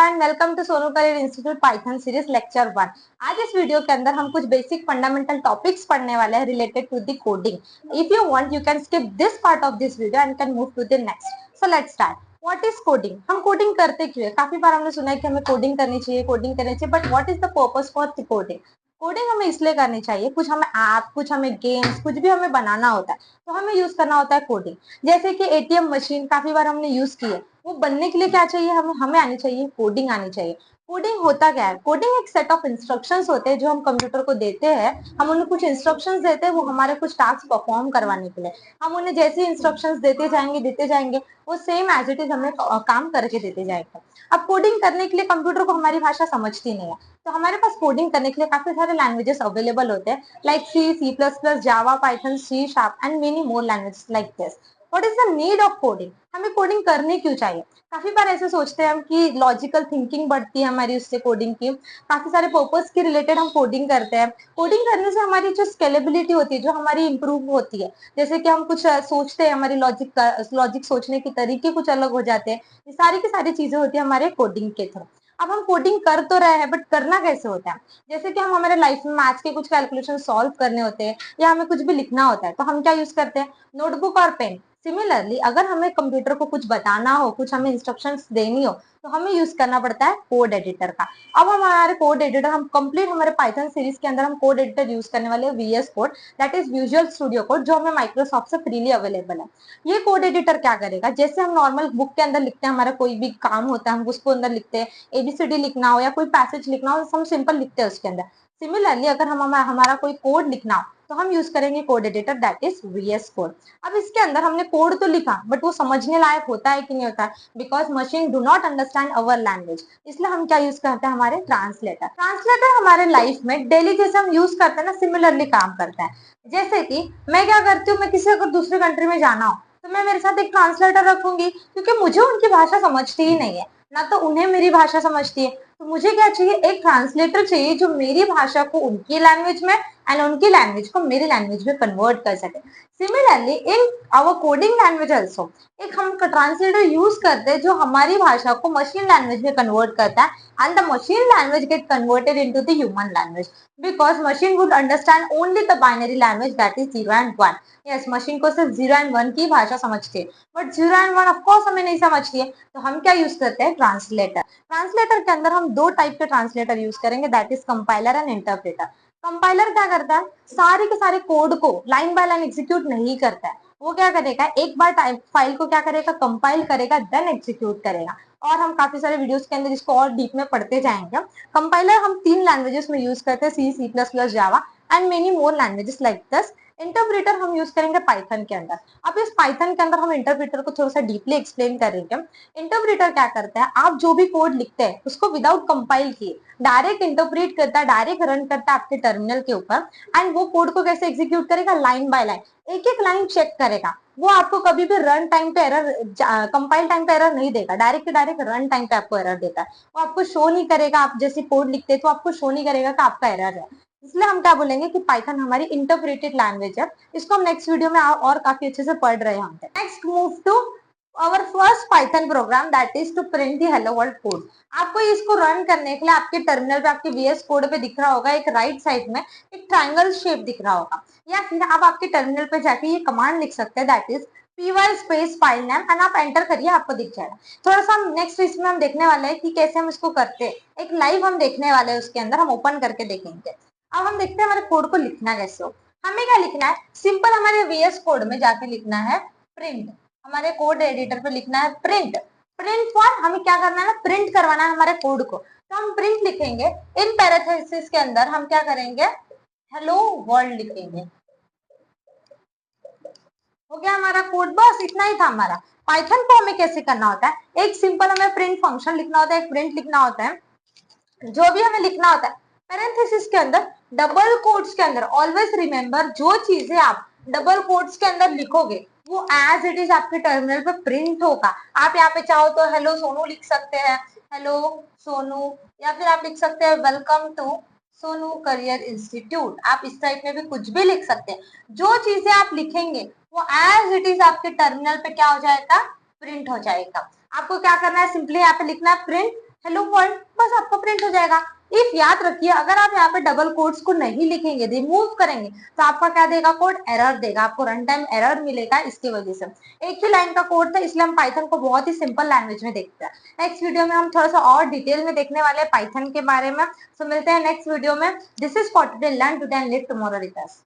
And welcome to Sonu career institute Python series lecture 1। आज इस video के अंदर हम कुछ बेसिक फंडामेंटल टॉपिक्स पढ़ने वाले हैं related to the coding. If you want you can skip this part of this video and can move to the next. So let's start. What is coding? हम coding करते क्यों है? काफी बार हमने सुना है कि हमें कोडिंग करनी चाहिए, but what is the purpose for coding? Coding हमें इसलिए करनी चाहिए, कुछ हमें ऐप, कुछ हमें गेम्स, कुछ भी हमें बनाना होता है तो हमें यूज करना होता है कोडिंग। जैसे कि एटीएम मशीन काफी बार हमने यूज की है, वो बनने के लिए क्या चाहिए? हमें आनी चाहिए, कोडिंग आनी चाहिए। कोडिंग होता क्या है? कोडिंग एक सेट ऑफ इंस्ट्रक्शंस होते हैं जो हम कंप्यूटर को देते हैं। हम उन्हें कुछ इंस्ट्रक्शंस देते हैं, वो हमारे कुछ टास्क परफॉर्म करवाने के लिए। हम उन्हें जैसे इंस्ट्रक्शंस देते जाएंगे वो सेम एज इट इज हमें काम करके देते जाएंगे। अब कोडिंग करने के लिए कंप्यूटर को हमारी भाषा समझती नहीं है, तो हमारे पास कोडिंग करने के लिए काफी सारे लैंग्वेजेस अवेलेबल होते हैं, like C++, Java, Python, C# and many more languages like this. What is the need of coding? हमें कोडिंग करनी क्यों चाहिए? काफी बार ऐसे सोचते हैं हम कि लॉजिकल थिंकिंग बढ़ती है हमारी उससे, कोडिंग की काफी सारे पर्पस के रिलेटेड हम कोडिंग करते हैं। कोडिंग करने से हमारी जो स्केलेबिलिटी होती है, जो हमारी इंप्रूव होती है, जैसे कि हम कुछ सोचते हैं, हमारी लॉजिक सोचने के तरीके कुछ अलग हो जाते हैं। ये सारी की सारी चीजें होती है हमारे कोडिंग के थ्रू। अब हम कोडिंग कर तो रहे हैं, बट करना कैसे होता है? जैसे कि हम हमारे लाइफ में मैथ्स के कुछ कैलकुलेशन सॉल्व करने होते हैं या हमें कुछ भी लिखना होता है, तो हम क्या यूज करते हैं? नोटबुक और पेन। सिमिलरली अगर हमें कंप्यूटर को कुछ बताना हो, कुछ हमें इंस्ट्रक्शंस देनी हो, तो हमें यूज करना पड़ता है कोड एडिटर का। अब हमारे कोड एडिटर, हम कंप्लीट हमारे पाइथन सीरीज के अंदर हम कोड एडिटर यूज करने वाले हैं, VS code, that is visual studio code, जो हमें माइक्रोसॉफ्ट से फ्रीली अवेलेबल है। ये कोड एडिटर क्या करेगा? जैसे हम नॉर्मल बुक के अंदर लिखते हैं, हमारा कोई भी काम होता है हम उसको अंदर लिखते हैं, ABCD लिखना हो या कोई पैसेज लिखना हो, हम सिंपल लिखते हैं उसके अंदर। सिमिलरली अगर हमारा कोई कोड लिखना हो तो हम यूज करेंगे code editor, that is VS code. अब इसके अंदर हमने कोड तो लिखा, बट वो समझने लायक होता है कि नहीं होता है? Because machine do not understand our language, इसलिए हम क्या यूज करते हैं? हमारे ट्रांसलेटर। ट्रांसलेटर हमारे लाइफ में डेली जैसे हम यूज करते हैं ना, सिमिलरली काम करता है। जैसे कि मैं क्या करती हूँ, मैं किसी अगर दूसरे कंट्री में जाना हो तो मैं मेरे साथ एक ट्रांसलेटर रखूंगी, क्योंकि मुझे उनकी भाषा समझती ही नहीं है, ना तो उन्हें मेरी भाषा समझती है। तो मुझे क्या चाहिए? एक ट्रांसलेटर चाहिए जो मेरी भाषा को उनकी लैंग्वेज में एंड उनकी लैंग्वेज को मेरी लैंग्वेज में कन्वर्ट कर सके। Similarly in our coding language also एक हम ट्रांसलेटर यूज करते हैं जो हमारी भाषा को मशीन लैंग्वेज में कन्वर्ट करता है, and the machine language get converted into the human language, because machine would understand only the binary language, that is 0 and 1। Yes, machine को सिर्फ 0 and 1 की भाषा समझती है, बट 0 and 1 ऑफकोर्स हमें नहीं समझती है, तो हम क्या यूज करते हैं? ट्रांसलेटर। ट्रांसलेटर के अंदर हम दो टाइप के ट्रांसलेटर यूज करेंगे, that is compiler and interpreter. Compiler क्या करता है? सारे के सारे कोड को लाइन बाय लाइन एग्जीक्यूट नहीं करता है, वो क्या करेगा? एक बार फाइल को क्या करेगा? कंपाइल करेगा, देन एग्जीक्यूट करेगा। और हम काफी सारे वीडियोस के अंदर इसको और डीप में पढ़ते जाएंगे। कंपाइलर हम 3 लैंग्वेजेस में यूज करते हैं, C++, Java and many more languages like this. Interpreter हम यूज करेंगे पाइथन के अंदर। अब इस पाइथन के अंदर हम इंटरप्रेटर को थोड़ा सा डीपली एक्सप्लेन करेंगे। इंटरप्रेटर क्या करता है? आप जो भी कोड लिखते हैं उसको विदाउट कंपाइल किए डायरेक्ट इंटरप्रेट करता है, डायरेक्ट रन करता है आपके टर्मिनल के ऊपर, एंड वो कोड को कैसे एग्जीक्यूट करेगा? लाइन बाय लाइन, एक एक लाइन चेक करेगा। वो आपको कभी भी रन टाइम पे एरर, कंपाइल टाइम पे एरर नहीं देगा, डायरेक्ट रन टाइम पे आपको एरर देता है। वो आपको शो नहीं करेगा, आप जैसे कोड लिखते हैं तो आपको शो नहीं करेगा कि आपका एरर है। इसलिए हम क्या बोलेंगे कि पाइथन हमारी इंटरप्रेटेड लैंग्वेज है। इसको हम नेक्स्ट वीडियो में और काफी अच्छे से पढ़ रहे होंगे। Next move to our first Python program, that is to print the hello world code। आपको इसको रन करने के लिए आपके टर्मिनल पे, आपके VS कोड पे दिख रहा होगा, एक राइट साइड में एक ट्रायंगल शेप दिख रहा होगा, या फिर आप आपके टर्मिनल पे जाके ये कमांड लिख सकते हैं, that is py space file name, and आप एंटर करिए, आपको दिख जाएगा। थोड़ा सा हम नेक्स्ट इसमें हम देखने वाले हैं कि कैसे हम इसको करते हैं, एक लाइव हम देखने वाले हैं, उसके अंदर हम ओपन करके देखेंगे। अब हम देखते हैं हमारे कोड को लिखना कैसे हो। हमें क्या लिखना है? सिंपल हमारे VS कोड में जाके लिखना है प्रिंट। हमारे कोड एडिटर पे लिखना है प्रिंट। प्रिंट फॉर, हमें क्या करना है ना? प्रिंट करवाना है हमारे कोड को, तो हम प्रिंट लिखेंगे। इन पैरेंथेसिस के अंदर हम क्या करेंगे? हेलो वर्ल्ड लिखेंगे। हो गया हमारा कोड, बस इतना ही था हमारा। पाइथन को हमें कैसे करना होता है? एक सिंपल हमें प्रिंट फंक्शन लिखना होता है, एक प्रिंट लिखना होता है। जो भी हमें लिखना होता है पैरेंथेसिस के अंदर, डबल कोट्स के अंदर, ऑलवेज रिमेंबर जो चीजें आप डबल कोट्स के अंदर लिखोगे वो एज इट इज आपके टर्मिनल पे प्रिंट होगा। आप यहाँ पे चाहो तो हेलो सोनू लिख सकते हैं, हेलो सोनू, या फिर आप लिख सकते हैं welcome to Sonu career institute. आप इस टाइप में भी कुछ भी लिख सकते हैं। जो चीजें आप लिखेंगे वो एज इट इज आपके टर्मिनल पे क्या हो जाएगा? प्रिंट हो जाएगा। आपको क्या करना है? सिंपली यहाँ पे लिखना है प्रिंट हेलो वर्ल्ड, बस आपका प्रिंट हो जाएगा। इफ याद रखिए, अगर आप यहाँ पे डबल कोट्स को नहीं लिखेंगे, रिमूव करेंगे, तो आपका क्या देगा कोड, एरर देगा, आपको रन टाइम एरर मिलेगा। इसकी वजह से एक ही लाइन का कोड था, इसलिए हम पाइथन को बहुत ही सिंपल लैंग्वेज में देखते हैं। नेक्स्ट वीडियो में हम थोड़ा सा और डिटेल में देखने वाले हैं पाइथन के बारे में। सो मिलते हैं नेक्स्ट वीडियो में। This is for today, learn today and live tomorrow with us.